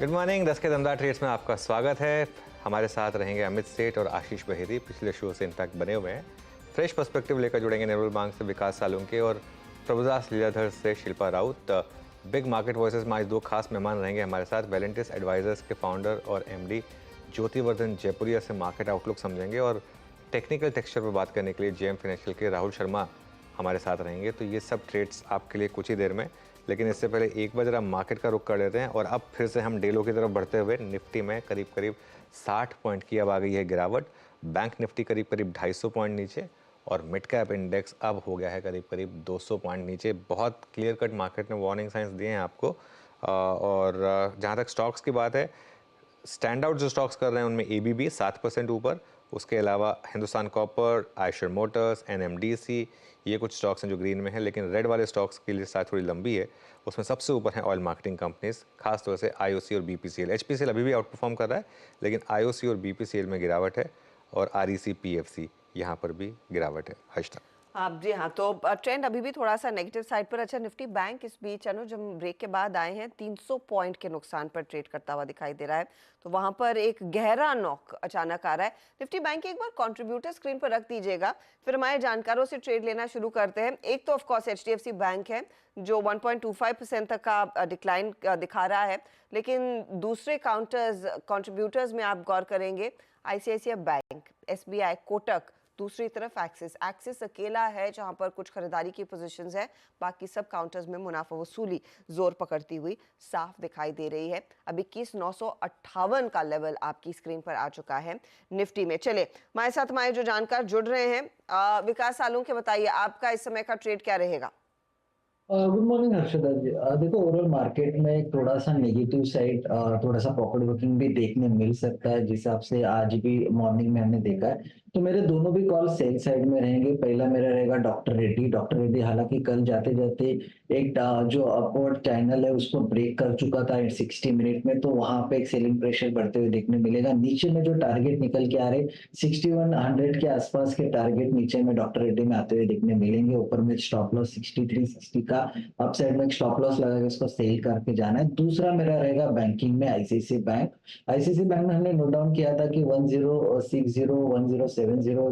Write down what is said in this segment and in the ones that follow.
Good morning. 10 के दमदार trades में आपका स्वागत है। हमारे साथ रहेंगे अमित सेठ और आशीष बहेरी। पिछले शो से इनफैक्ट बने हुए हैं। फ्रेश पर्सपेक्टिव लेकर जुड़ेंगे निर्मल बांग से विकास सालुंके और प्रभुदास लीलाधर से Shilpa Raut. Big market voices में आज दो खास मेहमान रहेंगे हमारे साथ। वेलेंटिस एडवाइजर्स के फाउंडर और एमडी ज्योतिवर्धन जयपुरिया से मार्केट आउटलुक समझेंगे और टेक्निकल टेक्सचर पर बात करने के लिए जेएम फाइनेंशियल के राहुल शर्मा हमारे साथ रहेंगे। तो ये सब ट्रेड्स आपके लिए कुछ ही देर में, लेकिन इससे पहले एक बार जरा मार्केट का रुख कर लेते हैं। और अब फिर से हम डेलो की तरफ बढ़ते हुए निफ्टी में करीब 60 पॉइंट की अब आ गई है गिरावट। बैंक निफ्टी करीब 250 पॉइंट नीचे और मिड कैप इंडेक्स अब हो गया है करीब 200 पॉइंट नीचे। बहुत क्लियर कट मार्केट ने वार्निंग साइंस दिए हैं आपको। और जहाँ तक स्टॉक्स की बात है, स्टैंड आउट जो स्टॉक्स कर रहे हैं उनमें एबीबी 7% ऊपर, उसके अलावा Hindustan copper, Eicher Motors, NMDC, ये कुछ स्टॉक्स हैं जो ग्रीन में हैं। लेकिन रेड वाले स्टॉक्स की लिस्ट शायद थोड़ी लंबी है। उसमें सबसे ऊपर है ऑयल मार्केटिंग कंपनीज, खासतौर से आईओसी और बीपीसीएल। एचपीसीएल अभी भी आउट परफॉर्म कर रहा है, लेकिन आईओसी और बीपीसीएल में गिरावट है और आरईसी पीएफसी यहाँ पर भी गिरावट है। हर्षदा। आप जी हाँ, तो ट्रेंड अभी भी थोड़ा सा नेगेटिव साइड पर। अच्छा, निफ्टी बैंक इस बीच अनुज हम ब्रेक के बाद आए हैं 300 पॉइंट के नुकसान पर ट्रेड करता हुआ दिखाई दे रहा है। तो वहां पर एक गहरा नॉक अचानक आ रहा है। निफ्टी बैंक एक बार कंट्रीब्यूटर स्क्रीन पर रख दीजिएगा, फिर हमारे जानकारों से ट्रेड लेना शुरू करते हैं। एक तो ऑफकोर्स एचडीएफसी बैंक है जो 1.25% तक का डिक्लाइन दिखा रहा है, लेकिन दूसरे कंट्रीब्यूटर्स में आप गौर करेंगे आईसीआईसीआई बैंक, एसबीआई, कोटक, दूसरी तरफ एक्सिस अकेला है जहां पर कुछ खरीदारी की पोजीशंस है। बाकी सब काउंटर्स में मुनाफा वसूली जोर पकड़ती हुई साफ दिखाई दे रही है। अब 21,958 का लेवल आपकी स्क्रीन पर आ चुका है निफ्टी में। चले हमारे साथ हमारे जो जानकार जुड़ रहे हैं, विकास सालुंके, बताइए आपका इस समय का ट्रेड क्या रहेगा? गुड मॉर्निंग हर्षदा जी। देखो, ओवरऑल मार्केट में एक थोड़ा सा नेगेटिव साइड, थोड़ा सा पॉकेट बुकिंग भी देखने मिल सकता है, जिस हिसाब से आज भी मॉर्निंग में हमने देखा है। तो मेरे दोनों भी कॉल सेल साइड में रहेंगे। पहला मेरा रहेगा डॉक्टर रेड्डी। डॉक्टर रेड्डी हालांकि कल जाते जाते एक जो अपवर्ड चैनल है उसको ब्रेक कर चुका था 60 मिनट में, तो वहां पे एक सेलिंग प्रेशर बढ़ते हुए देखने मिलेगा। नीचे में जो टारगेट निकल के आ रहे 6100 के आसपास के टारगेट नीचे में डॉक्टर रेड्डी में आते हुए देखने मिलेंगे। ऊपर में स्टॉप लॉस 6360 का अपसाइड में स्टॉप लॉस लगा के इसको सेल करके जाना है। दूसरा मेरा रहेगा बैंकिंग में आईसीआईसीआई बैंक। आईसीआईसीआई बैंक में हमने नोट डाउन किया था कि 1060 1070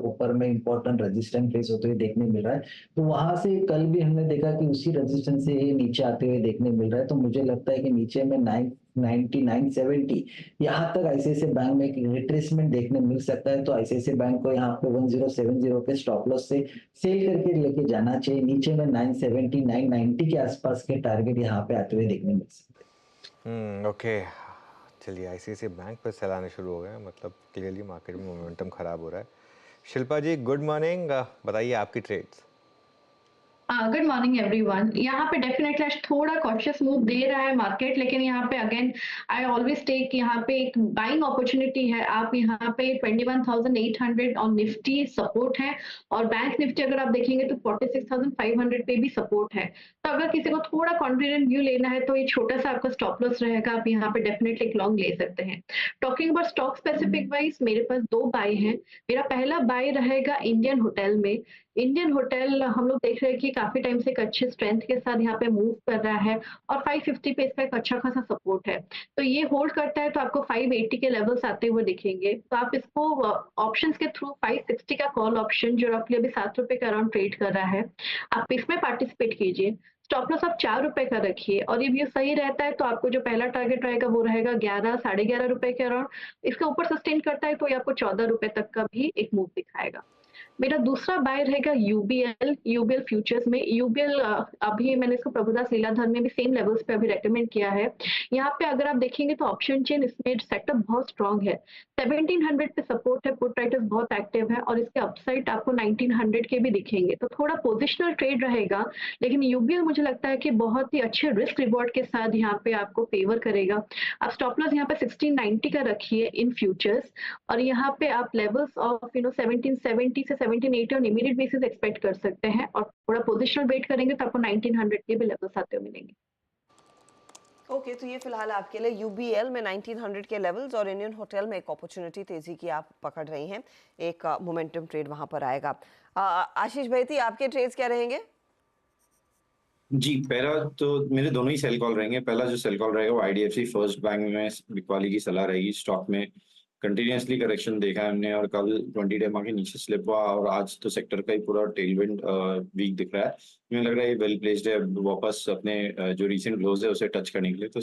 ऊपर में इंपॉर्टेंट रेजिस्टेंस फेस होते हुए देखने मिल रहा है। तो वहां से कल भी हमने देखा कि उसी रेजिस्टेंस से ही नीचे आते हुए देखने मिल रहा है। तो मुझे लगता है कि नीचे में 990 970 यहाँ तक आईसीआईसीआई बैंक में एक रिट्रेसमेंट देखने मिल सकता है। तो आईसीआईसीआई बैंक को यहाँ पे 1070 के स्टॉप लॉस से सेल करके लेके जाना चाहिए। नीचे में 970 990 के आसपास के टारगेट यहाँ पे आते हुए देखने मिल सकते हैं। ओके, चलिए आईसीआईसीआई बैंक पर सेल आने शुरू हो गए हैं। मतलब क्लियरली मार्केट में मोमेंटम खराब हो रहा है। शिल्पा जी गुड मॉर्निंग, बताइए आपकी ट्रेड्स। Good morning everyone. यहाँ पे डेफिनेटली आज थोड़ा कॉशियस मूव दे रहा है मार्केट, लेकिन यहाँ पे अगेन आई ऑलवेज टेक, यहाँ पे एक बाइंग अपॉर्चुनिटी है। आप यहाँ पे 21,800 ऑन निफ्टी सपोर्ट है, और बैंक निफ्टी अगर आप देखेंगे तो 46,500 पे भी सपोर्ट है। तो अगर किसी को थोड़ा कॉन्फिडेंट व्यू लेना है तो ये छोटा सा आपका स्टॉप लॉस रहेगा, आप यहाँ पे डेफिनेटली एक लॉन्ग ले सकते हैं। Talking about stock specific wise मेरे पास दो बाय हैं। मेरा पहला बाय रहेगा इंडियन होटल में। इंडियन होटल हम लोग देख रहे हैं कि काफी टाइम से एक अच्छे स्ट्रेंथ के साथ यहाँ पे मूव कर रहा है, और 550 पे इसका एक अच्छा खासा सपोर्ट है। तो ये होल्ड करता है तो आपको 580 के लेवल्स आते हुए दिखेंगे। तो आप इसको ऑप्शंस के थ्रू 560 का कॉल ऑप्शन जो रफली अभी 7 रुपए का अराउंड ट्रेड कर रहा है, आप इसमें पार्टिसिपेट कीजिए। स्टॉप लॉस आप 4 रुपए का रखिए, और ये व्यू सही रहता है तो आपको जो पहला टारगेट रहेगा वो रहेगा 11 साढ़े 11 रुपए के अराउंड। इसके ऊपर सस्टेन करता है तो ये आपको 14 रुपए तक का भी एक मूव दिखाएगा। मेरा दूसरा बाय रहेगा यूबीएल फ्यूचर्स में। यूबीएल अभी मैंने इसको प्रभुदास लीलाधर में भी सेम लेवल्स पे अभी रेकमेंड किया है। यहाँ पे अगर आप देखेंगे तो ऑप्शन चेन इसमें सेटअप बहुत स्ट्रांग है। 1700 पे सपोर्ट है, पुट राइटर्स बहुत एक्टिव है, और इसके अपसाइड आपको 1900 के भी दिखेंगे। तो थोड़ा पोजिशनल ट्रेड रहेगा, लेकिन यूबीएल मुझे लगता है कि बहुत ही अच्छे रिस्क रिवॉर्ड के साथ यहाँ पे आपको फेवर करेगा। आप स्टॉप लॉस यहाँ पे 1690 का रखिए इन फ्यूचर्स, और यहाँ पे आप लेवल्स ऑफ 1770 से 1780 ऑन इमीडिएट बेसिस एक्सपेक्ट कर सकते हैं, और थोड़ा पोजिशनल वेट करेंगे तो आपको 1900 के भी लेवल्स आते हुए मिलेंगे। ओके, तो ये फिलहाल आपके लिए यूबीएल में 1900 के लेवल्स, और इंडियन होटल में एक अपॉर्चुनिटी तेजी की आप पकड़ रही हैं। एक मोमेंटम ट्रेड वहां पर आएगा। आशीष भाई, आपके ट्रेड्स क्या रहेंगे? जी, पहला तो मेरे दोनों ही सेल कॉल रहेंगे। पहला जो सेल कॉल रहेगा वो आईडीएफसी फर्स्ट बैंक में बिकवाली की सलाह रहेगी। स्टॉक में कंटिन्यूअसली करेक्शन देखा है हमने और कल 20 डे के नीचे स्लिप हुआ और आज तो सेक्टर का ही पूरा टेलविंड वीक दिख रहा है। मुझे लग रहा है ये वेल प्लेस्ड है वापस अपने जो रीसेंट क्लोज है उसे टच करने के लिए। तो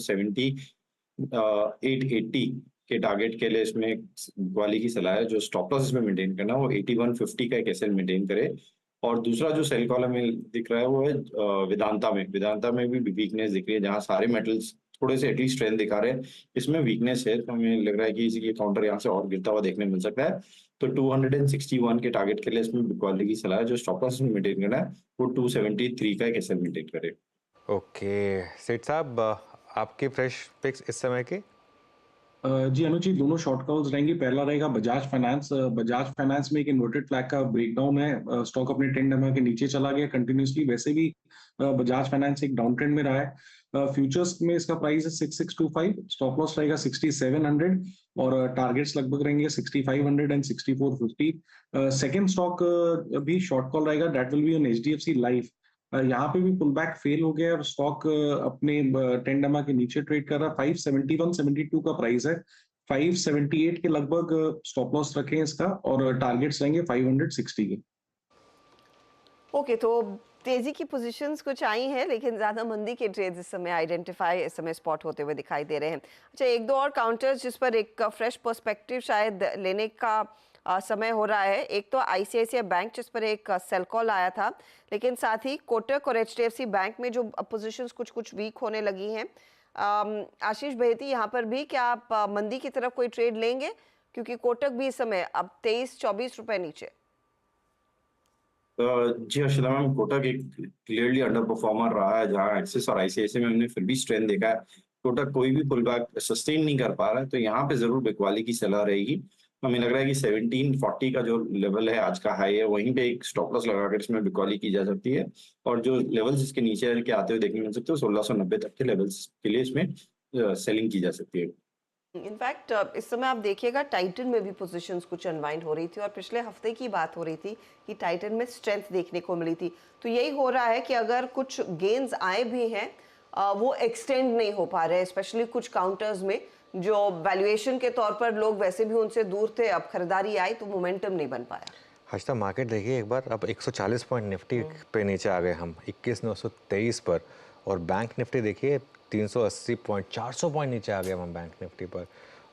880 के टारगेट के लिए इसमें बिकवाली की सलाह है। जो स्टॉप लॉस इसमें मेंटेन करना है वो 8150 का एक एसएल मेंटेन करे। और दूसरा जो सेल कॉल हमें दिख रहा है वो है वेदांता में भी वीकनेस दिख रही है, जहां सारे मेटल्स थोड़े से एटलीस्ट स्ट्रेंथ दिखा रहे हैं। इसमें वीकनेस है तो हमें लग रहा है कि इसी काउंटर यहाँ से और गिरता हुआ देखने मिल सकता है। तो 261 के टारगेट के लिए इसमें बिकवाली की सलाह है। जो स्टॉप लॉस में मेंटेन करना है वो 273 का एक एसएल मेंटेन करे। ओके सेठ साहब, आपकी फ्रेश पिक्स इस समय की? जी अनुज जी, दोनों शॉर्ट कॉल्स रहेंगी। पहला रहेगा बजाज फाइनेंस। बजाज फाइनेंस में एक इन्वर्टेड फ्लैग का ब्रेकडाउन है। स्टॉक अपने ट्रेंड नंबर के नीचे चला गया कंटिन्यूसली। वैसे भी बजाज फाइनेंस एक डाउन ट्रेंड में रहा है। फ्यूचर्स में इसका प्राइस है 6625, स्टॉप लॉस रहेगा 6700 और टारगेट्स लगभग रहेंगे 6500 एंड 6450। सेकेंड स्टॉक भी शॉर्ट कॉल रहेगा, that will be on HDFC life. यहाँ पे भी पुल बैक फेल हो गया और स्टॉक अपने टेंडमा के नीचे ट्रेड कर रहा है। 571.72 का प्राइस है, 578 के लगभग स्टॉप लॉस रखे हैं इसका और टारगेट्स रहेंगे 560 के। ओके, तो तेजी की पोजीशंस कुछ आई हैं लेकिन ज्यादा मंदी के ट्रेड्स इस समय स्पॉट होते हुए दिखाई दे रहे हैं। अच्छा, एक दो और काउंटर्स जिस पर एक फ्रेश पर्सपेक्टिव शायद लेने का समय हो रहा है। एक तो आईसीआईसीआई बैंक जिस पर एक सेल कॉल आया था, लेकिन साथ ही कोटक और एचडीएफसी बैंक में जो पोजीशंस कुछ वीक होने लगी हैं। आशीष बेहती, यहाँ पर भी क्या आप मंदी की तरफ कोई ट्रेड लेंगे? क्योंकि कोटक भी इस समय अब 23-24 रुपए नीचे। जी हर्षिता मैम, कोटक एक क्लियरली अंडर परफॉर्मर रहा है, जहां एक्सिस और आईसीआईसीआई में हमने फिर भी स्ट्रेंथ देखा है। कोटक कोई भी पुल बैक सस्टेन नहीं कर पा रहा है, तो यहाँ पे जरूर बिकवाली की सलाह रहेगी। हमें लग रहा है कि 1740 का जो लेवल है आज का हाई है, वहीं पे एक स्टॉप लॉस लगाकर इसमें बिकवाली की जा सकती है। और जो लेवल्स इसके नीचे के आते हुए देखने मिल सकते हो 1690 तक के लेवल्स के लिए इसमें सेलिंग की जा सकती है। इनफैक्ट इस समय आप देखिएगा टाइटन में भी पोजीशंस कुछ अनवाइंड हो रही थी और पिछले हफ्ते की बात हो रही थी कि टाइटन में स्ट्रेंथ देखने को मिली थी। तो यही हो रहा है कि अगर कुछ गेन्स आए भी हैं वो एक्सटेंड नहीं हो पा रहे हैं, स्पेशली कुछ काउंटर्स में जो वैल्यूएशन के तौर पर लोग वैसे भी उनसे दूर थे। अब खरीदारी आई तो मोमेंटम नहीं बन पाया। हर्षिता, मार्केट देखिए एक बार, अब 140 पॉइंट निफ्टी पे नीचे आ गए हम 21,923 पर, और बैंक निफ्टी देखिए 380 पॉइंट 400 पॉइंट नीचे आ गए हम बैंक निफ्टी पर।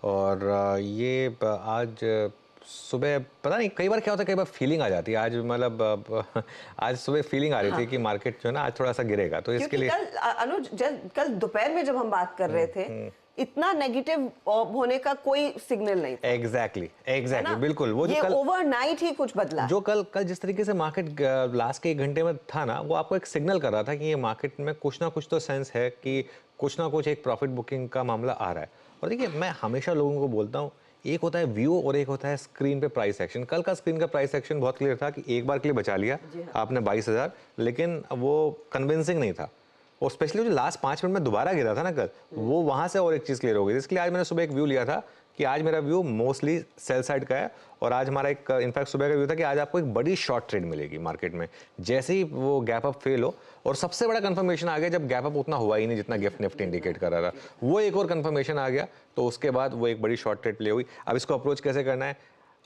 और ये आज सुबह पता नहीं कई बार क्या होता है, कई बार फीलिंग आ जाती है। आज मतलब आज सुबह फीलिंग आ रही थी कि मार्केट जो है ना आज थोड़ा सा गिरेगा, तो इसके लिए कल अनुज कल दोपहर में जब हम बात कर रहे थे इतना नेगेटिव होने का कोई सिग्नल नहीं था। एग्जैक्टली बिल्कुल। वो ये जो कल ओवरनाइट ही कुछ बदला, जो कल जिस तरीके से मार्केट लास्ट के 1 घंटे में था ना, वो आपको एक सिग्नल कर रहा था कि ये मार्केट में कुछ ना कुछ तो सेंस है कि कुछ ना कुछ एक प्रॉफिट बुकिंग का मामला आ रहा है। और देखिए, मैं हमेशा लोगों को बोलता हूँ, एक होता है व्यू और एक होता है स्क्रीन पे प्राइस एक्शन। कल का स्क्रीन का प्राइस एक्शन बहुत क्लियर था कि एक बार के लिए बचा लिया आपने 22,000, लेकिन वो कन्विंसिंग नहीं था। और स्पेशली जो लास्ट 5 मिनट में दोबारा गिरा था ना कल, वो वहां से और एक चीज क्लियर हो गई। इसलिए आज मैंने सुबह एक व्यू लिया था कि आज मेरा व्यू मोस्टली सेल साइड का है। और आज हमारा एक इनफैक्ट सुबह का व्यू था कि आज आपको एक बड़ी शॉर्ट ट्रेड मिलेगी मार्केट में जैसे ही वो गैप अप फेल हो। और सबसे बड़ा कंफर्मेशन आ गया जब गैप अप उतना हुआ ही नहीं जितना गिफ्ट निफ्टी इंडिकेट कर रहा था, वो एक और कंफर्मेशन आ गया, तो उसके बाद वो एक बड़ी शॉर्ट ट्रेड प्ले हुई। अब इसको अप्रोच कैसे करना है?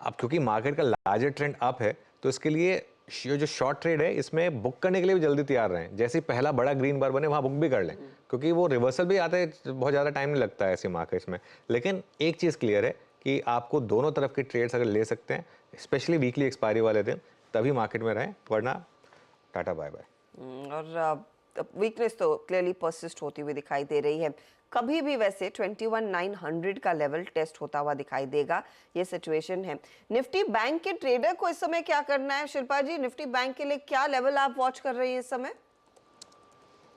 अब क्योंकि मार्केट का लार्जर ट्रेंड अप है, तो इसके लिए ये जो शॉर्ट ट्रेड है इसमें बुक करने के लिए भी जल्दी तैयार रहें। जैसे ही पहला बड़ा ग्रीन बार बने वहां बुक भी कर लें, क्योंकि वो रिवर्सल भी आते हैं, बहुत ज़्यादा टाइम नहीं लगता है ऐसे मार्केट्स में। लेकिन एक चीज़ क्लियर है कि आपको दोनों तरफ के ट्रेड्स अगर ले सकते हैं, स्पेशली वीकली एक्सपायरी वाले दिन, तभी मार्केट में रहें, वरना टाटा बाय बाय। और वीकनेस तो क्लियरली परसिस्ट होती हुई दिखाई दे रही है। कभी भी वैसे 21,900 का लेवल टेस्ट होता हुआ दिखाई देगा, ये सिचुएशन है। निफ्टी बैंक के ट्रेडर को इस समय क्या करना है शिल्पा जी? निफ्टी बैंक के लिए क्या लेवल आप वॉच कर रही हैं इस समय?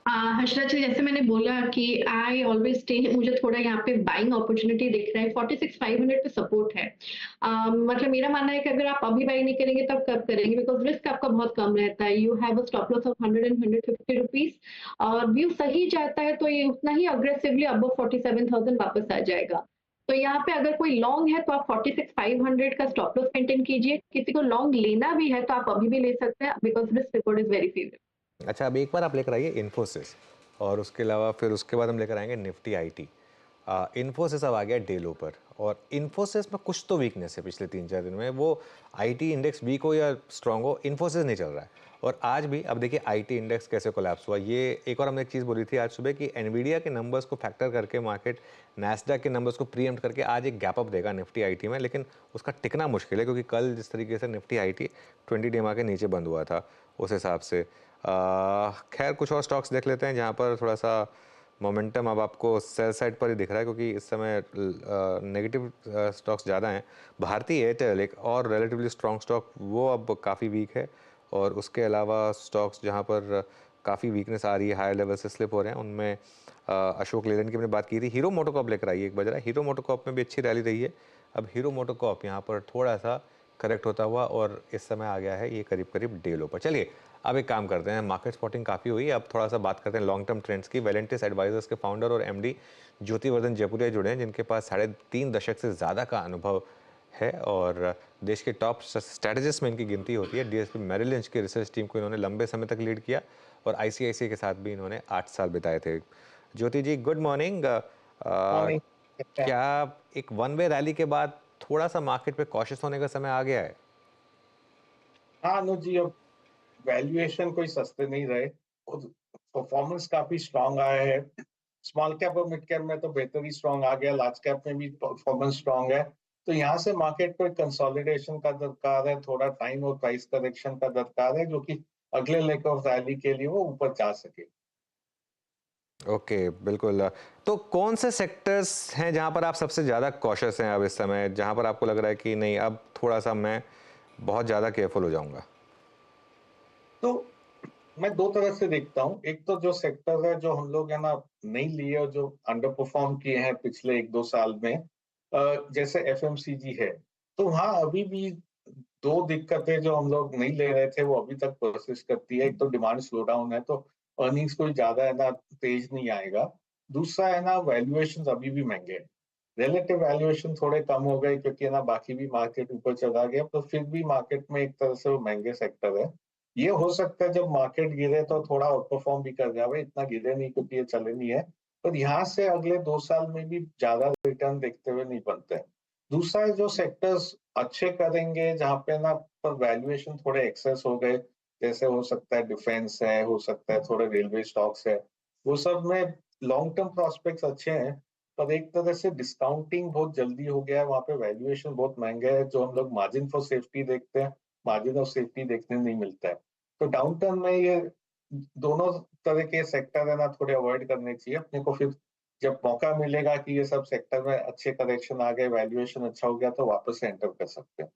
हर्षदा जी, जैसे मैंने बोला कि आई ऑलवेज स्टे, मुझे थोड़ा यहाँ पे बाइंग अपॉर्चुनिटी दिख रहा है। 46,500 पे सपोर्ट है। मतलब मेरा मानना है कि अगर आप अभी बाई नहीं करेंगे तब कब करेंगे, बिकॉज रिस्क आपका बहुत कम रहता है। You have a stop loss of 100 and 150 rupees, और व्यू सही जाता है तो ये उतना ही अग्रेसिवली अबव 47,000 वापस आ जाएगा। तो यहाँ पे अगर कोई लॉन्ग है तो आप 46,500 का स्टॉप लॉस मेंटेन कीजिए। किसी को लॉन्ग लेना भी है तो आप अभी भी ले सकते हैं, because risk record is very favourable. अच्छा, अब एक बार आप लेकर आइए इन्फोसिस, और उसके अलावा फिर उसके बाद हम लेकर आएंगे निफ्टी आईटी। इन्फोसिस अब आ गया डे लो पर, और इन्फोसिस में कुछ तो वीकनेस है पिछले 3-4 दिन में। वो आईटी इंडेक्स वीक हो या स्ट्रांग हो, इन्फोसिस नहीं चल रहा है। और आज भी अब देखिए आईटी इंडेक्स कैसे कोलैप्स हुआ। ये एक और हमने एक चीज़ बोली थी आज सुबह कि एनवीडिया के नंबर्स को फैक्टर करके मार्केट नैस्डैक के नंबर्स को प्रीएम्प्ट करके आज एक गैप अप देगा निफ्टी आईटी में, लेकिन उसका टिकना मुश्किल है, क्योंकि कल जिस तरीके से निफ्टी आईटी 20 डे के नीचे बंद हुआ था उस हिसाब से। खैर कुछ और स्टॉक्स देख लेते हैं जहाँ पर थोड़ा सा मोमेंटम अब आपको सेल साइड पर ही दिख रहा है, क्योंकि इस समय नेगेटिव स्टॉक्स ज़्यादा हैं। भारतीय एयरटेल एक और रिलेटिवली स्ट्रॉन्ग स्टॉक, वो अब काफ़ी वीक है। और उसके अलावा स्टॉक्स जहाँ पर काफ़ी वीकनेस आ रही है, हायर लेवल से स्लिप हो रहे हैं, उनमें अशोक लेलैंड की हमने बात की थी। हीरो मोटोकॉर्प लेकर आई 1 बज रहा है। हीरो मोटोकॉर्प में भी अच्छी रैली रही है। अब हीरो मोटोकॉर्प यहाँ पर थोड़ा सा करेक्ट होता हुआ और इस समय आ गया है ये करीब करीब डे लो पर। चलिए अब एक काम करते हैं, मार्केट स्पॉटिंग काफ़ी हुई, अब थोड़ा सा बात करते हैं लॉन्ग टर्म ट्रेंड्स की। वेलेंटिस एडवाइजर्स के फाउंडर और एमडी ज्योतिवर्धन जयपुरिया जुड़े हैं, जिनके पास 3.5 दशक से ज़्यादा का अनुभव है और देश के टॉप स्ट्रेटेजिस्ट में इनकी गिनती होती है। डीएसपी मेरिल लिंच की रिसर्च टीम को इन्होंने लंबे समय तक लीड किया और आईसीआईसीआई के साथ भी इन्होंने 8 साल बिताए थे। ज्योति जी, गुड मॉर्निंग। मॉर्निंग। क्या एक वन वे रैली के बाद थोड़ा सा मार्केट पे कॉशियस होने का समय आ गया है? हाँ अनुज जी, अब वैल्यूएशन कोई सस्ते नहीं रहे और परफॉर्मेंस काफी स्ट्रांग आया है। स्मॉल कैप और मिड कैप में तो बेहतर ही स्ट्रांग आ गया, लार्ज कैप में भी परफॉर्मेंस स्ट्रांग है। तो यहाँ से मार्केट को एक कंसोलिडेशन का दरकार है, थोड़ा टाइम और प्राइस करेक्शन का दरकार है, जो कि अगले लेग ऑफ रैली के लिए वो ऊपर जा सके। ओके, बिल्कुल। तो कौन से सेक्टर्स हैं जहां पर आप सबसे ज़्यादा कॉशियस हैं अब इस समय, जहां पर आपको लग रहा है कि नहीं अब थोड़ा सा मैं बहुत ज़्यादा केयरफुल हो जाऊंगा? तो मैं दो तरह से देखता हूँ। एक तो जो सेक्टर है जो हम लोग है ना नहीं लिए और जो अंडर परफॉर्म किए हैं पिछले 1-2 साल में, जैसे एफएमसीजी है, तो वहाँ अभी भी दो दिक्कतें जो हम लोग नहीं ले रहे थे वो अभी तक परसिस्ट करती है। एक तो डिमांड स्लो डाउन है, तो अर्निंग्स कोई ज्यादा है ना तेज नहीं आएगा। दूसरा है ना वैल्यूएशन अभी भी महंगे हैं। रिलेटिव वैल्यूएशन थोड़े कम हो गए क्योंकि है ना बाकी भी मार्केट ऊपर चला गया, तो फिर भी मार्केट में एक तरह से वो महंगे सेक्टर है। ये हो सकता है जब मार्केट गिरे तो थोड़ा आउट परफॉर्म भी कर जाए, इतना गिरे नहीं क्योंकि ये चले नहीं है, पर यहाँ से अगले 2 साल में भी ज्यादा रिटर्न देखते हुए नहीं बनते हैं। दूसरा है जो सेक्टर्स अच्छे करेंगे जहाँ पे ना पर वैल्यूएशन थोड़े एक्सेस हो गए, जैसे हो सकता है डिफेंस है, हो सकता है थोड़े रेलवे स्टॉक्स है, वो सब में लॉन्ग टर्म प्रोस्पेक्ट्स अच्छे हैं, पर एक तरह से डिस्काउंटिंग बहुत जल्दी हो गया है, वहाँ पे वैल्यूएशन बहुत महंगा है। जो हम लोग मार्जिन फॉर सेफ्टी देखते हैं, मार्जिन ऑफ सेफ्टी देखने नहीं मिलता है। तो डाउन टर्न में ये दोनों तरह के सेक्टर है ना थोड़े अवॉइड करने चाहिए अपने को। फिर जब मौका मिलेगा कि ये सब सेक्टर में अच्छे करेक्शन आ गए, वैल्यूएशन अच्छा हो गया, तो वापस से एंटर कर सकते हैं।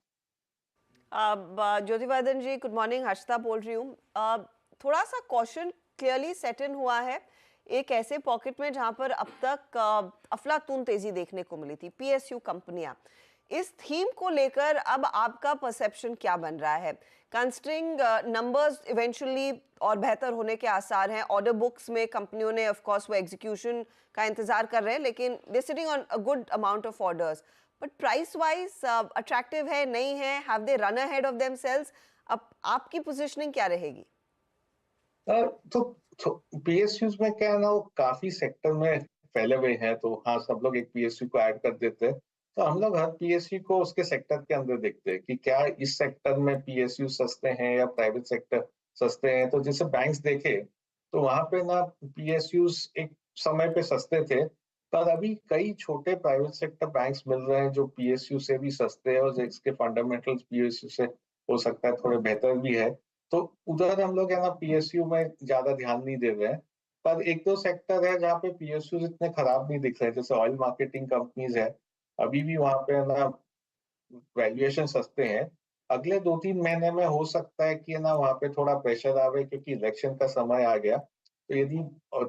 ज्योतिवर्धन जी, गुड मॉर्निंग। हर्षिता बोल रही हूँ। थोड़ा सा कॉशन क्लियरली सेट इन हुआ है एक ऐसे पॉकेट में जहां पर अब तक अफलातून तेजी देखने को मिली थी, पीएसयू कंपनियां। इस थीम को लेकर अब आपका परसेप्शन क्या बन रहा है? कंसिडरिंग नंबर्स इवेंचुअली और बेहतर होने के आसार हैं, ऑर्डर बुक्स में कंपनियों ने ऑफ कोर्स वो एग्जीक्यूशन का इंतजार कर रहे हैं, लेकिन they sitting on a good amount of orders, but price wise attractive है नहीं है? Have they run ahead of themselves? अब आपकी पोजीशनिंग क्या रहेगी? तो पीएसयूज में क्या है ना, वो काफी सेक्टर में फैले हुए हैं, तो हाँ सब लोग एक पीएसयू को ऐड कर देते हैं। तो हम लोग हर पीएसयू को उसके सेक्टर के अंदर देखते हैं कि क्या इस सेक्टर में पीएसयू सस्ते हैं या प्राइवेट सेक्टर सस्ते हैं। तो जैसे बैंक्स देखे तो वहां पे ना पीएसयूज एक समय पे सस्ते थे, पर अभी कई छोटे प्राइवेट सेक्टर बैंक्स मिल रहे हैं जो पीएसयू से भी सस्ते हैं और जिसके फंडामेंटल्स पीएसयू से हो सकता है थोड़े बेहतर भी है। तो उधर हम लोग है ना पीएसयू में ज्यादा ध्यान नहीं दे रहे हैं। पर एक दो सेक्टर है जहाँ पे पीएसयू इतने खराब नहीं दिख रहे, जैसे ऑयल मार्केटिंग कंपनीज है, अभी भी वहां पे है ना वैल्यूएशन सस्ते हैं। अगले 2-3 महीने में हो सकता है कि है ना वहां पे थोड़ा प्रेशर आवे क्योंकि इलेक्शन का समय आ गया। तो यदि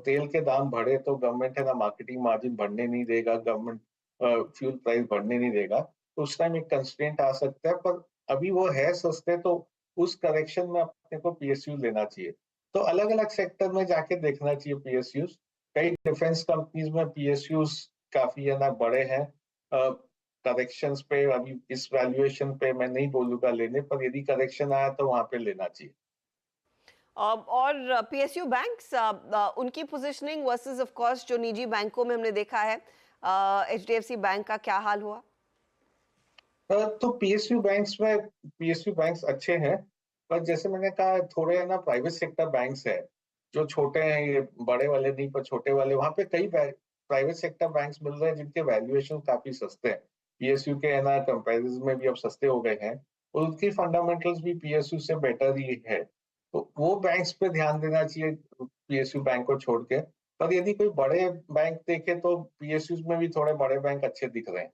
तेल के दाम बढ़े तो गवर्नमेंट है ना मार्केटिंग मार्जिन बढ़ने नहीं देगा, गवर्नमेंट फ्यूल प्राइस बढ़ने नहीं देगा, तो उस टाइम एक कंस्ट्रेंट आ सकता है। पर अभी वो है सस्ते, तो उस करेक्शन में अपने को पीएसयू लेना चाहिए। तो अलग अलग सेक्टर में जाके देखना चाहिए पीएसयू। कई डिफेंस कंपनीज में पीएसयू काफी है ना बड़े हैं। करेक्शंस पे अभी इस वैल्यूएशन पे मैं नहीं बोलूंगा लेने, पर यदि करेक्शन आया तो वहां पे लेना चाहिए। और पीएसयू बैंक्स उनकी पोजीशनिंग वर्सेस ऑफ कोर्स जो निजी बैंकों में हमने देखा है, एचडीएफसी बैंक का क्या हाल हुआ? तो पीएसयू बैंक्स अच्छे हैं, पर जैसे मैंने कहा थोड़े है ना प्राइवेट सेक्टर बैंक्स है जो छोटे हैं, ये बड़े वाले नहीं पर छोटे वाले, वहां पे कई प्राइवेट सेक्टर बैंक्स मिल रहे हैं जिनके वैल्यूएशन काफी सस्ते हैं। पीएसयू के है ना कंपैरिजन में भी अब सस्ते हो गए हैं और उनकी फंडामेंटल्स भी पीएसयू से बेटर ही है। तो वो बैंक्स पे ध्यान देना चाहिए पीएसयू बैंक को छोड़ के। पर यदि कोई बड़े बैंक देखे तो पीएसयू में भी थोड़े बड़े बैंक अच्छे दिख रहे हैं।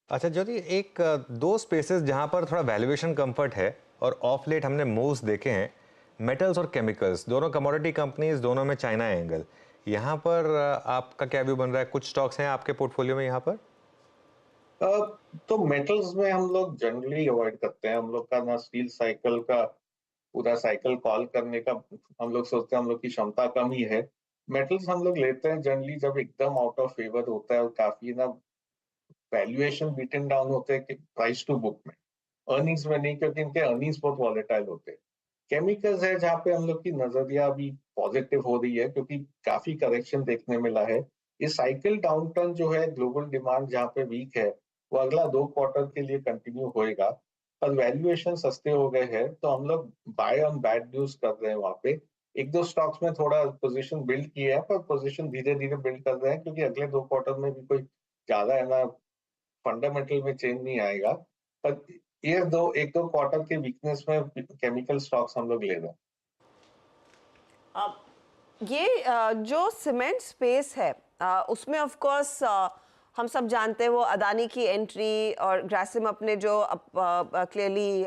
अच्छा ज्योति, एक दो स्पेसेस जहां पर थोड़ा वैल्यूएशन कंफर्ट है और ऑफ लेट हमने मूव्स देखे हैं, मेटल्स और केमिकल्स, दोनों कमोडिटी कंपनीज, दोनों में चाइना एंगल। यहाँ पर आपका क्या व्यू बन रहा है? कुछ स्टॉक्स हैं आपके पोर्टफोलियो में यहाँ पर? तो मेटल्स में हम लोग जनरली अवॉइड करते हैं। हम लोग का ना स्टील साइकिल का पूरा साइकिल कॉल करने का हम लोग सोचते हैं, हम लोग की क्षमता कम ही है। मेटल्स हम लोग लेते हैं जनरली जब एकदम आउट ऑफ फेवर होता है और काफी ना वैल्यूएशन बीटन डाउन होते हैं कि प्राइस टू बुक में, अर्निंग्स में नहीं, क्योंकि इनके अर्निंग्स बहुत वॉलेटाइल होते हैं। केमिकल्स है जहाँ पे हम लोग की नजरिया अभी पॉजिटिव हो रही है क्योंकि काफी करेक्शन देखने मिला है। ये साइकिल डाउनटर्न जो है, ग्लोबल डिमांड जहाँ पे वीक है, वो अगला 2 क्वार्टर के लिए कंटिन्यू होएगा। पर वैल्यूएशन सस्ते हो गए हैं तो हम लोग बाय ऑन बैड न्यूज कर रहे हैं। वहां पे एक दो स्टॉक्स में थोड़ा पोजीशन बिल्ड किया है, पर पोजीशन धीरे धीरे बिल्ड कर रहे हैं क्योंकि अगले 2 क्वार्टर में भी कोई ज्यादा है ना फंडामेंटल में चेंज नहीं आएगा। पर ये एक दो क्वार्टर के वीकनेस में केमिकल स्टॉक्स हम लोग ले रहे हैं। ये जो सीमेंट स्पेस है, उसमें ऑफ कोर्स हम सब जानते हैं वो अदानी की एंट्री और ग्रासिम अपने जो क्लियरली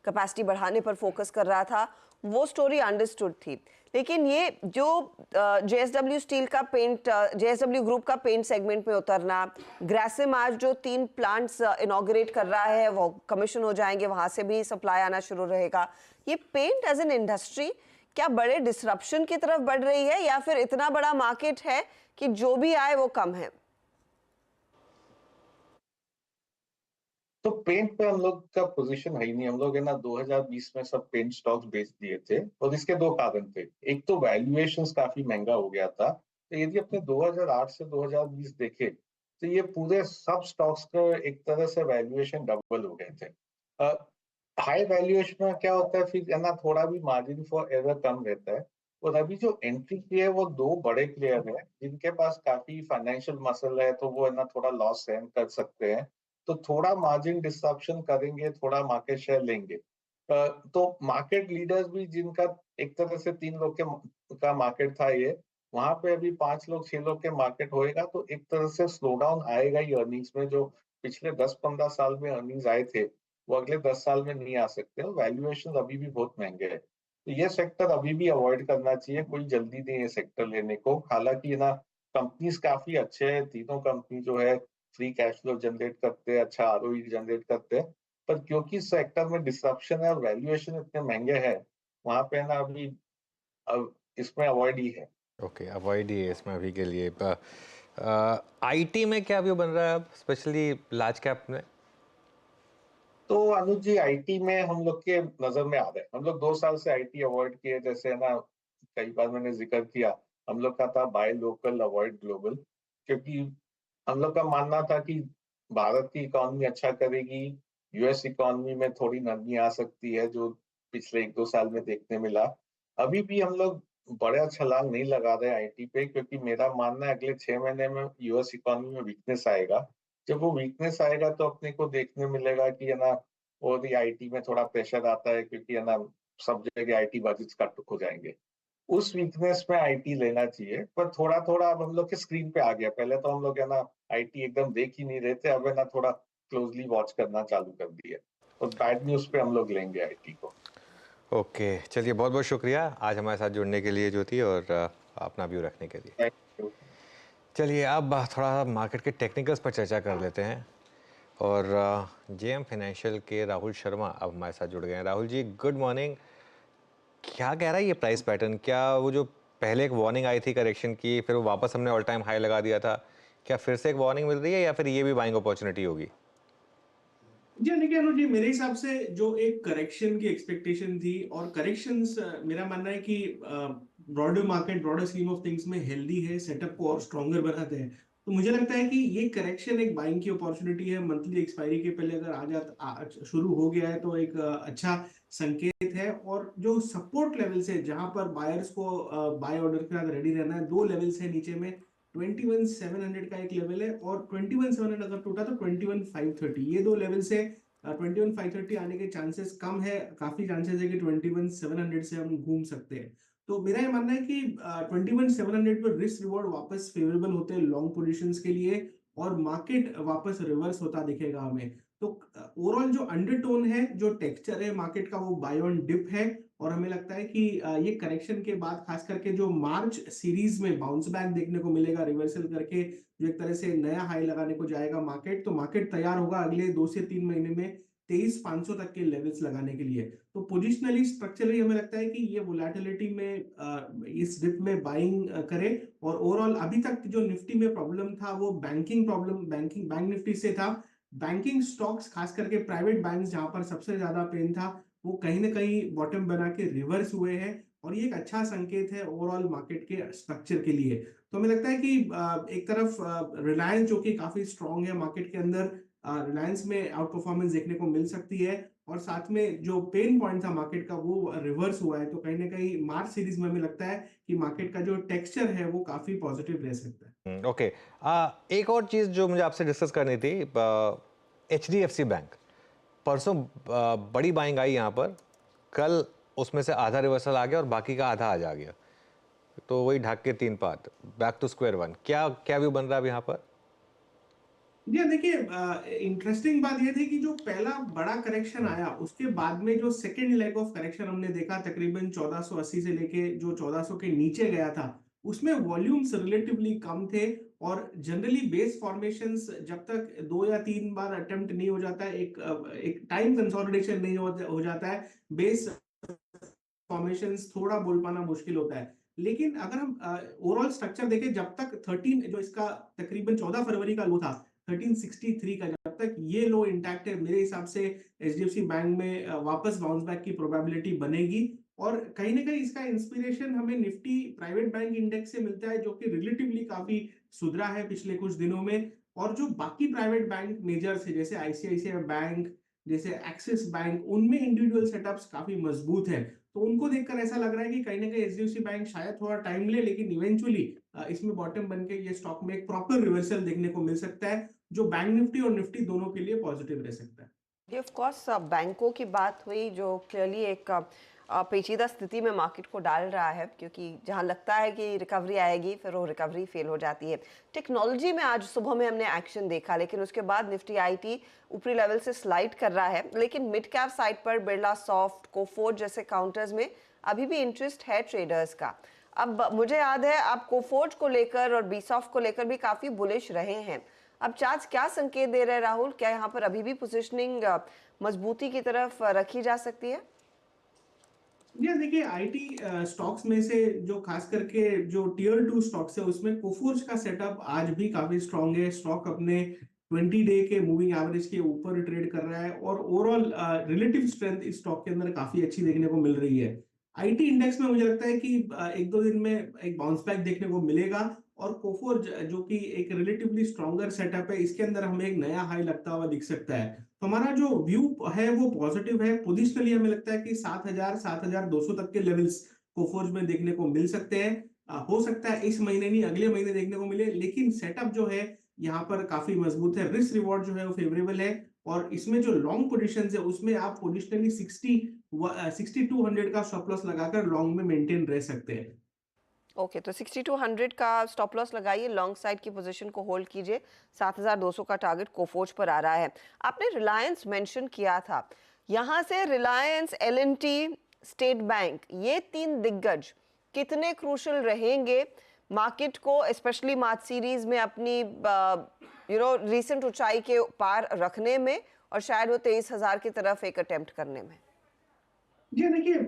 कैपेसिटी बढ़ाने पर फोकस कर रहा था, वो स्टोरी अंडरस्टूड थी। लेकिन ये जो जेएसडब्ल्यू स्टील का पेंट, जेएसडब्ल्यू ग्रुप का पेंट सेगमेंट में उतरना, ग्रासिम आज जो 3 प्लांट्स इनॉग्रेट कर रहा है वो कमीशन हो जाएंगे, वहां से भी सप्लाई आना शुरू रहेगा। ये पेंट एज एन इंडस्ट्री क्या बड़े डिसरप्शन की तरफ बढ़ रही है या फिर इतना बड़ा मार्केट है कि जो भी आए वो कम है? तो पेंट पे हम लोग का पोजीशन है ही नहीं। हम लोग है ना 2020 में सब पेंट स्टॉक्स बेच दिए थे और इसके 2 कारण थे। एक तो वैल्यूएशंस काफी महंगा हो गया था, तो यदि अपने 2008 से 2020 देखे तो ये पूरे सब स्टॉक्स का एक तरह से वैल्यूएशन डबल हो गए थे। हाई वैल्यूएशन में क्या होता है फिर है ना, थोड़ा भी मार्जिन फॉर एरर कम रहता है। और अभी जो एंट्री की है वो 2 बड़े प्लेयर हैं जिनके पास काफी फाइनेंशियल मसल है, तो वो है ना थोड़ा लॉस सहन कर सकते हैं। तो थोड़ा मार्जिन डिस्ट्रप्शन करेंगे, थोड़ा मार्केट शेयर लेंगे। तो मार्केट लीडर्स भी जिनका एक तरह से 3 लोग के का मार्केट था ये, वहां पे अभी 5 लोग 6 लोग के मार्केट होएगा, तो एक तरह से स्लो डाउन आएगा ही अर्निंग्स में। जो पिछले 10-15 साल में अर्निंग्स आए थे वो अगले 10 साल में नहीं आ सकते और वैल्यूएशन अभी भी बहुत महंगे हैं। तो ये सेक्टर अभी भी अवॉइड करना चाहिए, कोई जल्दी नहीं है सेक्टर लेने को। हालांकि ना कंपनीज काफी अच्छे हैं, तीनों कंपनी जो है फ्री कैश फ्लो जनरेट करते हैं, अच्छा आरओई जनरेट करते हैं। पर क्योंकि सेक्टर में डिसरप्शन है और वैल्यूएशन इतने महंगे हैं, वहां पे ना अभी अब इसमें अवॉइड ही है। ओके, अवॉइड ही है इसमें अभी के लिए। आईटी में क्या व्यू बन रहा है अब, स्पेशली लार्ज कैप में? तो अनुज जी, आईटी में हम लोग के नजर में आ रहा है। हम लोग 2 साल से आईटी अवॉइड किए, जैसे है ना कई बार मैंने जिक्र किया, हम लोग का था बाय लोकल अवॉइड ग्लोबल। क्योंकि हम लोग का मानना था कि भारत की इकोनॉमी अच्छा करेगी, यूएस इकोनॉमी में थोड़ी नरमी आ सकती है, जो पिछले 1-2 साल में देखने मिला। अभी भी हम लोग बड़ा छलांग नहीं लगा रहे आईटी पे, क्योंकि मेरा मानना है अगले 6 महीने में यूएस इकोनॉमी में वीकनेस आएगा। जब वो वीकनेस आएगा तो अपने को देखने मिलेगा कि है ना और आईटी में थोड़ा प्रेशर आता है, क्योंकि है ना सब जगह आईटी बजट्स कट हो जाएंगे। उस वीकनेस में आईटी लेना चाहिए। पर थोड़ा थोड़ा अब हम लोग के स्क्रीन पे आ गया। पहले तो हम लोग है ना आईटी एकदम देख ही नहीं रहे थे, अब है ना थोड़ा क्लोजली वॉच करना चालू कर दिया। और बैड न्यूज पे हम लोग लेंगे आईटी को। ओके, चलिए बहुत बहुत शुक्रिया आज हमारे साथ जुड़ने के लिए ज्योति, और अपना व्यू रखने के लिए। Thank you. चलिए अब थोड़ा मार्केट के टेक्निकल्स पर चर्चा कर लेते हैं, और जेएम फाइनेंशियल के राहुल शर्मा अब हमारे साथ जुड़ गए हैं। Rahul ji, good morning. क्या कह रहा है ये प्राइस पैटर्न? क्या वो जो पहले एक वार्निंग आई थी करेक्शन की, फिर वो वापस हमने ऑल टाइम हाई लगा दिया था, क्या फिर से एक वार्निंग मिल रही है या फिर ये भी बाइंग अपॉर्चुनिटी होगी? जी देखिए अनुज जी, मेरे हिसाब से जो एक करेक्शन की एक्सपेक्टेशन थी और करेक्शंस, मेरा मानना है कि broader market broader scheme of things में हेल्दी है, सेटअप को और स्ट्रॉन्गर बनाते हैं। तो मुझे लगता है कि ये करेक्शन एक बाइंग की अपॉर्चुनिटी है, मंथली एक्सपायरी के पहले अगर शुरू हो गया है तो एक अच्छा संकेत है। और जो सपोर्ट लेवल्स है जहां पर बायर्स को बाय ऑर्डर के साथ रेडी रहना है, दो लेवल्स है नीचे में। 21,700 का एक लेवल है और 21,700 अगर टूटा तो 21,530, ये दो लेवल से 21,530 आने के चांसेस कम है। काफी चांसेस है कि 21,700 से हम घूम सकते हैं। तो मेरा ये मानना है कि 21,700 पर रिस्क रिवॉर्ड वापस फेवरेबल होते हैं लॉन्ग पोजीशंस के लिए, और मार्केट वापस रिवर्स होता दिखेगा हमें। तो ओवरऑल जो अंडरटोन है, जो टेक्सचर है मार्केट का, वो बाय ऑन डिप है। और हमें लगता है कि ये करेक्शन के बाद खास करके जो मार्च सीरीज में बाउंस बैक देखने को मिलेगा रिवर्सल करके, जो एक तरह से नया हाई लगाने को जाएगा मार्केट, तो मार्केट तैयार होगा अगले 2 से 3 महीने में 23,500 तक के लेवल्स लगाने के लिए। तो पोजिशनली स्ट्रक्चरली हमें लगता है कि ये वोलेटिलिटी में इस डिप में बाइंग करे। और ओवरऑल अभी तक जो निफ्टी में प्रॉब्लम था वो बैंक निफ्टी से था। बैंकिंग स्टॉक्स खास करके प्राइवेट बैंक्स जहां पर सबसे ज्यादा पेन था, वो कहीं ना कहीं बॉटम बना के रिवर्स हुए हैं। और ये एक अच्छा संकेत है ओवरऑल मार्केट के स्ट्रक्चर के लिए। तो हमें लगता है कि एक तरफ रिलायंस जो कि काफी स्ट्रांग है मार्केट के अंदर, रिलायंस में आउट परफॉर्मेंस देखने को मिल सकती है। और साथ में जो पेन पॉइंट था मार्केट का वो रिवर्स हुआ है। तो कहीं ना कहीं मार्च सीरीज में हमें लगता है कि मार्केट का जो टेक्सचर है वो काफी पॉजिटिव रह सकता है। ओके, एक और चीज़ जो मुझे आपसे डिस्कस करनी थी, HDFC बैंक परसों बड़ी बाइंग आई यहाँ पर, कल उसमें से आधा रिवर्सल आ गया और बाकी का आधा आज आ गया, तो वही ढाक के 3 part, back to square one. क्या क्या व्यू बन रहा है अब यहाँ पर? जी देखिए, इंटरेस्टिंग बात ये थी कि जो पहला बड़ा करेक्शन आया उसके बाद में जो सेकेंड लेग ऑफ करेक्शन हमने देखा, तकरीबन 1480 से लेके जो 1400 के नीचे गया था, उसमें वॉल्यूम्स रिलेटिवली कम थे। और जनरली बेस फॉर्मेशंस जब तक 2 या 3 बार अटेम्प्ट नहीं हो जाता है, एक टाइम कंसोलिडेशन नहीं हो जाता है, बेस फॉर्मेशंस थोड़ा बोल पाना मुश्किल होता है। लेकिन अगर हम ओवरऑल स्ट्रक्चर देखें, जब तक 13 जो इसका तकरीबन 14 फरवरी का लो था 1363 का, जब तक ये लो इंटैक्ट है, मेरे हिसाब से एचडीएफसी बैंक में वापस बाउंस बैक की प्रोबेबिलिटी बनेगी। और कहीं ना कहीं इसका इंस्पिरेशन हमें निफ्टी प्राइवेट बैंक इंडेक्स से मिलता है, जो कि रिलेटिवली काफी सुधरा है पिछले कुछ दिनों में। और जो बाकी प्राइवेट बैंक मेजर्स है जैसे आईसीआईसीआई बैंक, जैसे एक्सिस बैंक, उनमें इंडिविजुअल सेटअप्स काफी मजबूत है। तो उनको देखकर ऐसा लग रहा है कि कहीं ना कहीं एचडीएफसी बैंक शायद थोड़ा टाइम ले, लेकिन इवेंचुअली इसमें बॉटम बन के ये स्टॉक में एक प्रॉपर रिवर्सल देखने को मिल सकता है, जो बैंक निफ्टी और निफ्टी दोनों के लिए पॉजिटिव रह सकता है। ये ऑफ कोर्स बैंकों की बात हुई जो क्लियरली एक पेचीदा स्थिति में मार्केट को डाल रहा है, क्योंकि जहां लगता है कि रिकवरी आएगी फिर वो रिकवरी फेल हो जाती है। टेक्नोलॉजी में आज सुबह में हमने एक्शन देखा, लेकिन उसके बाद निफ्टी आईटी ऊपरी लेवल से स्लाइड कर रहा है। लेकिन मिड कैप साइड पर बिरला सॉफ्ट, कोफोर्ज जैसे काउंटर्स में अभी भी इंटरेस्ट है ट्रेडर्स का। अब मुझे याद है आप कोफोर्ज को लेकर और बीसॉफ्ट को लेकर भी काफी बुलिश रहे हैं। अब चार्ट्स क्या संकेत दे रहे हैं राहुल? क्या यहाँ पर अभी भी पोजीशनिंग मजबूती की तरफ रखी जा सकती है? जी देखिए, आईटी स्टॉक्स में से जो खास करके जो टियर 2 स्टॉक्स है उसमें कोफोर्ज का सेटअप आज भी काफी स्ट्रांग है। स्टॉक अपने 20 डे के मूविंग एवरेज के ऊपर ट्रेड कर रहा है और ओवरऑल रिलेटिव स्ट्रेंथ इस स्टॉक के अंदर काफी अच्छी देखने को मिल रही है। आईटी इंडेक्स में मुझे लगता है कि 1-2 दिन में एक बाउंस बैक देखने को मिलेगा। और कोफोर्ज जो कि एक रिलेटिवली स्ट्रॉन्गर सेटअप है, इसके अंदर हमें एक नया हाई लगता हुआ दिख सकता है। तो हमारा जो व्यू है वो पॉजिटिव है। पोजिशनली हमें लगता है कि 7,000-7,200 तक के लेवल्स कोफोर्ज में देखने को मिल सकते हैं। हो सकता है इस महीने नहीं अगले महीने देखने को मिले, लेकिन सेटअप जो है यहाँ पर काफी मजबूत है। रिस्क रिवॉर्ड जो है वो फेवरेबल है। और इसमें जो लॉन्ग पोजीशंस है उसमें आप पोजिशनली 6200 का स्टॉप लॉस लगाकर लॉन्ग में मेंटेन रह सकते हैं। ओके, तो 6200 का स्टॉप लॉस लगाइए, लॉन्ग साइड की पोजीशन को होल्ड कीजिए। 7200 का टारगेट कोफोर्ज पर आ रहा है। आपने रिलायंस मेंशन किया था, यहाँ से रिलायंस, एल&टी, स्टेट बैंक, ये 3 दिग्गज कितने क्रूशल रहेंगे मार्केट को, स्पेशली मार्च सीरीज में अपनी रीसेंट ऊंचाई के पार रखने में, और शायद वो 23,000 की तरफ एक अटेम्प्ट करने में? जी देखिए,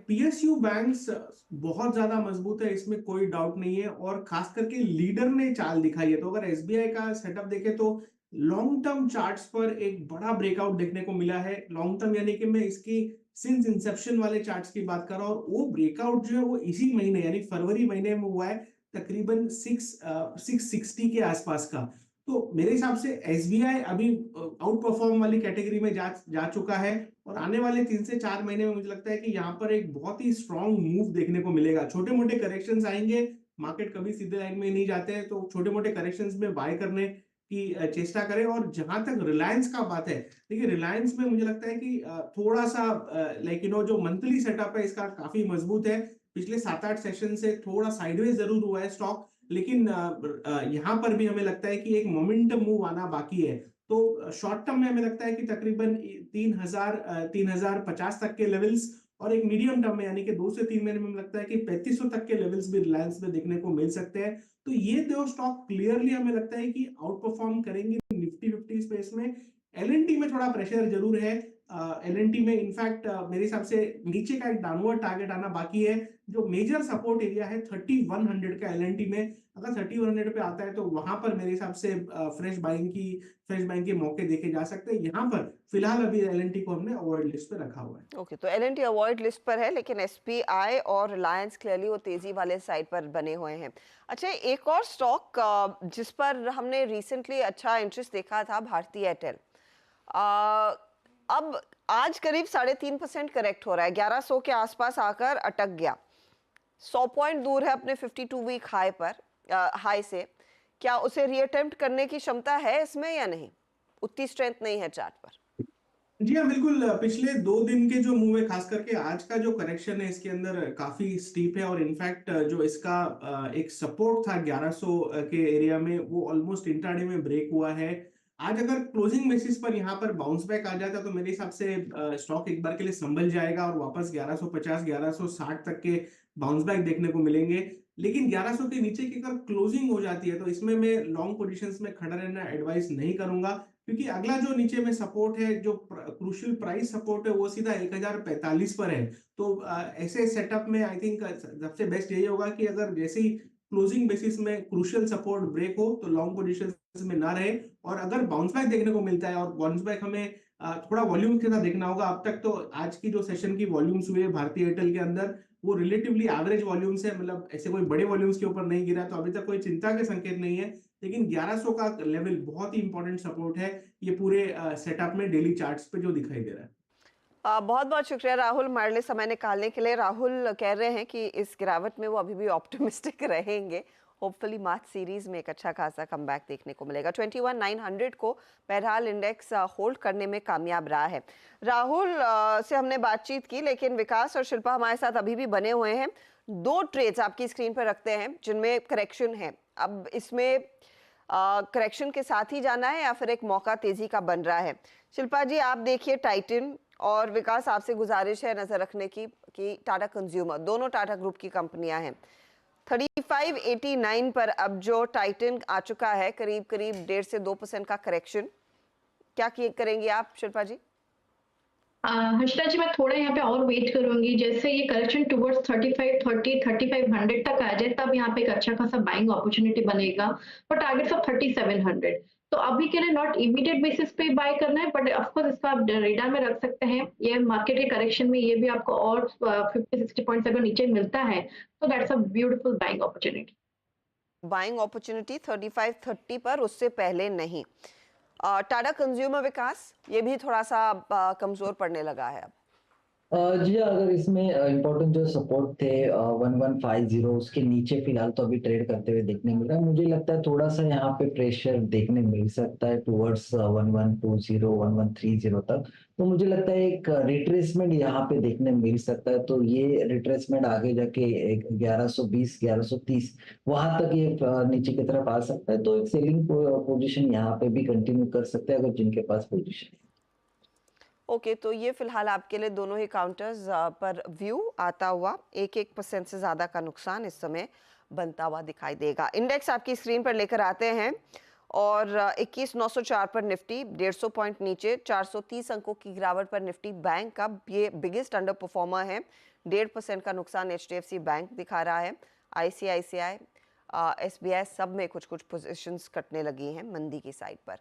पीएसयू बैंक्स बहुत ज्यादा मजबूत है, इसमें कोई डाउट नहीं है। और खास करके लीडर ने चाल दिखाई है। तो अगर एसबीआई का सेटअप देखें तो लॉन्ग टर्म चार्ट्स पर एक बड़ा ब्रेकआउट देखने को मिला है। लॉन्ग टर्म यानी कि मैं इसकी सिंस इंसेप्शन वाले चार्ट्स की बात कर रहा हूँ, और वो ब्रेकआउट जो है वो इसी महीने यानी फरवरी महीने में हुआ है, तकरीबन 660 के आसपास का। तो मेरे हिसाब से एसबीआई अभी आउट परफॉर्म वाली कैटेगरी में जा चुका है, और आने वाले 3 से 4 महीने में मुझे लगता है कि यहाँ पर एक बहुत ही स्ट्रॉन्ग मूव देखने को मिलेगा। छोटे मोटे करेक्शंस आएंगे, मार्केट कभी सीधे लाइन में नहीं जाते हैं, तो छोटे मोटे करेक्शंस में बाय करने की चेष्टा करें। और जहां तक रिलायंस का बात है, देखिए रिलायंस में मुझे लगता है कि थोड़ा सा जो मंथली सेटअप है इसका काफी मजबूत है। पिछले 7-8 सेशन से थोड़ा साइडवेज जरूर हुआ है स्टॉक, लेकिन यहाँ पर भी हमें लगता है कि एक मोमेंटम मूव आना बाकी है। तो शॉर्ट टर्म में हमें लगता है कि तकरीबन 3050 तक के लेवल्स, और एक मीडियम टर्म में यानी कि 2 से 3 महीने में हमें लगता है कि 3500 तक के लेवल्स भी रिलायंस में देखने को मिल सकते हैं। तो ये दो स्टॉक क्लियरली हमें लगता है कि आउट परफॉर्म करेंगे निफ्टी 50 स्पेस में। एलएनटी में थोड़ा प्रेशर जरूर है। एलएनटी में इनफैक्ट मेरे हिसाब से नीचे का एक डाउनवर्ड टारगेट आना बाकी है। जो मेजर सपोर्ट एरिया है 3100 का एलएनटी में, अगर 3100 पे आता है तो वहां पर मेरे हिसाब से फ्रेश बाइंग के मौके देखे जा सकते हैं। यहाँ पर फिलहाल अभी एलएनटी को हमने अवॉइड लिस्ट पे रखा हुआ है। ओके, तो एलएनटी अवॉइड लिस्ट पर है, लेकिन एसपीआई और रिलायंस क्लियरली वो तेजी वाले साइड पर बने हुए हैं। अच्छा, एक और स्टॉक जिस पर हमने रिसेंटली अच्छा इंटरेस्ट देखा था, भारती एयरटेल, अब आज करीब 3.5% करेक्ट हो रहा है, 1100 के आसपास आकर अटक गया, 100 पॉइंट दूर है अपने 52 वीक हाई से। क्या उसे रीअटेम्प्ट करने की क्षमता है इसमें या नहीं? उतनी स्ट्रेंथ नहीं है चार्ट पर। जी हाँ, बिल्कुल। पिछले 2 दिन के जो मूव है, खास करके आज का जो करेक्शन है इसके अंदर काफी स्टीप है, और इनफैक्ट जो इसका एक सपोर्ट था 1100 के एरिया में, वो ऑलमोस्ट इंट्राडे में ब्रेक हुआ है। आज अगर क्लोजिंग बेसिस पर यहाँ पर बाउंस बैक आ जाता तो मेरे हिसाब से स्टॉक एक बार के लिए संभल जाएगा और वापस 1150 1160 तक के बाउंस बैक देखने को मिलेंगे। लेकिन 1100 के नीचे की अगर क्लोजिंग हो जाती है तो इसमें मैं लॉन्ग पोजीशंस में खड़ा रहना एडवाइस नहीं करूंगा, क्योंकि अगला जो नीचे में सपोर्ट है, जो क्रूशियल प्राइस सपोर्ट है, वो सीधा 1045 पर है। तो ऐसे सेटअप में आई थिंक सबसे बेस्ट यही होगा कि अगर जैसे ही क्लोजिंग बेसिस में क्रूशियल सपोर्ट ब्रेक हो तो लॉन्ग पोजीशन में ना रहे, और अगर बाउंस बैक देखने को मिलता है, और बाउंस बैक हमें थोड़ा वॉल्यूम के साथ देखना होगा। अब तक तो आज की जो सेशन की वॉल्यूम्स हुए भारतीय एयरटेल के अंदर, वो रिलेटिवली एवरेज वॉल्यूम्स है, मतलब ऐसे कोई बड़े वॉल्यूम्स के ऊपर नहीं गिरा, तो अभी तक कोई चिंता के संकेत नहीं है। लेकिन 1100 का लेवल बहुत ही इंपॉर्टेंट सपोर्ट है ये पूरे सेटअप में डेली चार्ट्स पे जो दिखाई दे रहा है। बहुत बहुत शुक्रिया राहुल, हमारे लिए समय निकालने के लिए। राहुल कह रहे हैं कि इस गिरावट में वो अभी भी ऑप्टिमिस्टिक रहेंगे। होपफुली मार्च सीरीज में एक अच्छा खासा कमबैक देखने को मिलेगा। 21,900 को बहरहाल इंडेक्स होल्ड करने में कामयाब रहा है। राहुल से हमने बातचीत की, लेकिन विकास और शिल्पा हमारे साथ अभी भी बने हुए हैं। 2 ट्रेड्स आपकी स्क्रीन पर रखते हैं जिनमें करेक्शन है। अब इसमें करेक्शन के साथ ही जाना है या फिर एक मौका तेजी का बन रहा है? शिल्पा जी, आप देखिए टाइटन, और विकास आपसे गुजारिश है नजर रखने की कि टाटा कंज्यूमर, दोनों टाटा ग्रुप की कंपनियां हैं। 3589 पर अब जो टाइटन आ चुका है, करीब 1.5 से 2% का करेक्शन, क्या करेंगे आप शिल्पा जी? हर्षिता जी, मैं थोड़ा यहाँ पे और वेट करूंगी। जैसे ये करेक्शन टुवर्ड्स 3500 तक आ जाए, तब यहाँ पे एक अच्छा खासा बाइंग अपॉर्चुनिटी बनेगा फॉर टारगेट्स ऑफ 3700। तो अभी के लिए नॉट इमीडिएट बेसिस पे बाय करना है, बट ऑफ कोर्स इसको आप रेडार में रख सकते हैं। ये मार्केट के करेक्शन में ये भी आपको और 50-60 पॉइंट्स अगर नीचे मिलता है तो that's a beautiful buying opportunity. Buying opportunity 3530 पर, उससे पहले नहीं। टाटा कंज्यूमर विकास, ये भी थोड़ा सा कमजोर पड़ने लगा है अब। जी हाँ, अगर इसमें इम्पोर्टेंट जो सपोर्ट थे 1150, उसके नीचे फिलहाल तो अभी ट्रेड करते हुए देखने मिल रहा है। मुझे लगता है थोड़ा सा यहाँ पे प्रेशर देखने मिल सकता है टुवर्ड्स 1120 1130 तक। तो मुझे लगता है एक रिट्रेसमेंट यहाँ पे देखने मिल सकता है। तो ये रिट्रेसमेंट आगे जाके 1120 1130 वहां तक ये नीचे की तरफ आ सकता है। तो एक सेलिंग पोजीशन यहाँ पे भी कंटिन्यू कर सकते हैं अगर जिनके पास पोजीशन है। ओके, तो ये फिलहाल आपके लिए दोनों ही काउंटर्स पर व्यू आता हुआ 1% से ज्यादा का नुकसान इस समय बनता हुआ दिखाई देगा। इंडेक्स आपकी स्क्रीन पर लेकर आते हैं, और 21,904 पर निफ्टी 150 पॉइंट नीचे, 430 अंकों की गिरावट पर निफ्टी बैंक का ये बिगेस्ट अंडर परफॉर्मर है। 1.5% का नुकसान HDFC बैंक दिखा रहा है। ICICI, SBI सब में कुछ कुछ पोजीशंस कटने लगी हैं मंदी की साइड पर।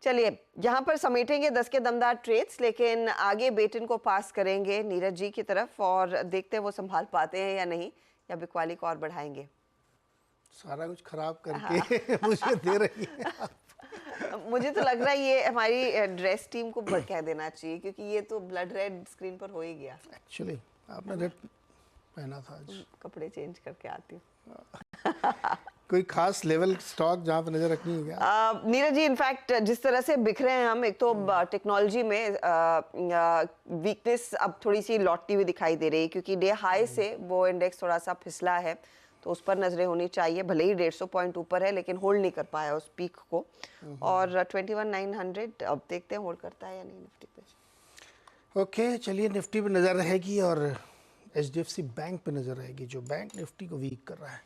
चलिए यहाँ पर समेटेंगे 10 के दमदार ट्रेड्स, लेकिन आगे बेटन को पास करेंगे नीरज जी की तरफ और देखते हैं वो संभाल पाते हैं या नहीं, या बिकवाली को और बढ़ाएंगे। सारा कुछ खराब करके मुझे दे रही है मुझे तो लग रहा है ये हमारी ड्रेस टीम को कह देना चाहिए, क्योंकि ये तो ब्लड रेड स्क्रीन पर हो ही गया। एक्चुअली आपने रेड पहना था आज। कपड़े चेंज करके आती हूँ। कोई खास लेवल स्टॉक जहाँ पे नजर रखनी है क्या? नीरज जी, इनफैक्ट जिस तरह से बिखरे हैं हम, एक तो टेक्नोलॉजी में वीकनेस अब थोड़ी सी लौटती हुई दिखाई दे रही है, क्योंकि डे हाई से वो इंडेक्स थोड़ा सा फिसला है, तो उस पर नजरें होनी चाहिए। भले ही 150 पॉइंट ऊपर है, लेकिन होल्ड नहीं कर पाया उस पीक को। और 21,900 अब देखते हैं होल्ड करता है या नहीं निफ्टी पे। ओके, चलिए निफ्टी पे नजर रहेगी और HDFC बैंक पे नजर रहेगी, जो बैंक निफ्टी को वीक कर रहा है।